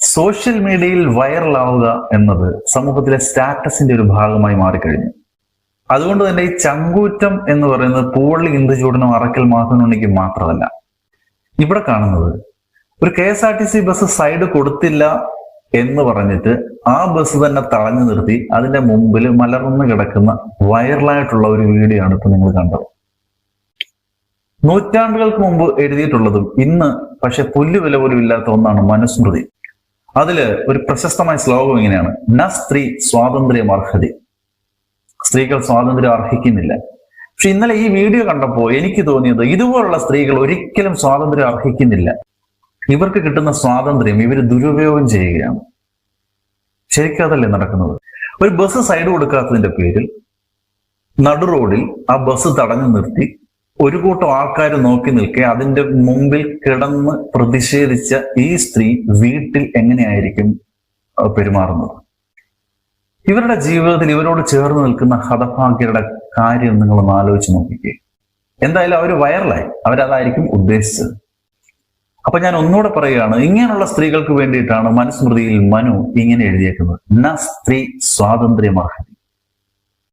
Social മീഡിയയിൽ വൈറലാവുക എന്നത് സമൂഹത്തിലെ സ്റ്റാറ്റസിന്റെ ഒരു ഭാഗമായി മാറിക്കഴിഞ്ഞു. അതുകൊണ്ട് തന്നെ ഈ ചങ്കൂറ്റം എന്ന് പറയുന്നത് പൂവള്ളി ഇന്ദുചൂടനും അറക്കൽ മാധവനുണ്ണിക്ക് മാത്രമല്ല. ഇവിടെ കാണുന്നത് ഒരു KSRTC ബസ് സൈഡ് കൊടുത്തില്ല എന്ന് പറഞ്ഞിട്ട് ആ ബസ് തന്നെ തടഞ്ഞു നിർത്തി അതിന്റെ മുമ്പിൽ മലർന്നു കിടക്കുന്ന വൈറലായിട്ടുള്ള ഒരു വീഡിയോ ആണ് ഇപ്പൊ നിങ്ങൾ കണ്ടത്. നൂറ്റാണ്ടുകൾക്ക് മുമ്പ് എഴുതിയിട്ടുള്ളതും ഇന്ന് പക്ഷെ പുല്ലുവില പോലും ഇല്ലാത്ത ഒന്നാണ് മനുസ്മൃതി. അതില് ഒരു പ്രശസ്തമായ ശ്ലോകം ഇങ്ങനെയാണ്: ന സ്ത്രീ സ്വാതന്ത്ര്യം അർഹതി. സ്ത്രീകൾ സ്വാതന്ത്ര്യം അർഹിക്കുന്നില്ല. പക്ഷെ ഇന്നലെ ഈ വീഡിയോ കണ്ടപ്പോൾ എനിക്ക് തോന്നിയത് ഇതുപോലുള്ള സ്ത്രീകൾ ഒരിക്കലും സ്വാതന്ത്ര്യം അർഹിക്കുന്നില്ല. ഇവർക്ക് കിട്ടുന്ന സ്വാതന്ത്ര്യം ഇവർ ദുരുപയോഗം ചെയ്യുകയാണ്. ശരിക്കും അതല്ലേ നടക്കുന്നത്? ഒരു ബസ് സൈഡ് കൊടുക്കാത്തതിന്റെ പേരിൽ നടു റോഡിൽ ആ ബസ് തടഞ്ഞു നിർത്തി ഒരു കൂട്ടം ആൾക്കാർ നോക്കി നിൽക്കെ അതിന്റെ മുമ്പിൽ കിടന്ന് പ്രതിഷേധിച്ച ഈ സ്ത്രീ വീട്ടിൽ എങ്ങനെയായിരിക്കും പെരുമാറുന്നത്? ഇവരുടെ ജീവിതത്തിൽ ഇവരോട് ചേർന്ന് നിൽക്കുന്ന ഹതഭാഗ്യരുടെ കാര്യം നിങ്ങളൊന്ന് ആലോചിച്ച് നോക്കിക്കേ. എന്തായാലും അവർ വൈറലായി, അവരതായിരിക്കും ഉദ്ദേശിച്ചത്. അപ്പൊ ഞാൻ ഒന്നുകൂടെ പറയുകയാണ്, ഇങ്ങനെയുള്ള സ്ത്രീകൾക്ക് വേണ്ടിയിട്ടാണ് മനുസ്മൃതിയിൽ മനു ഇങ്ങനെ എഴുതിയേക്കുന്നത്: ന സ്ത്രീ സ്വാതന്ത്ര്യമർഹതി.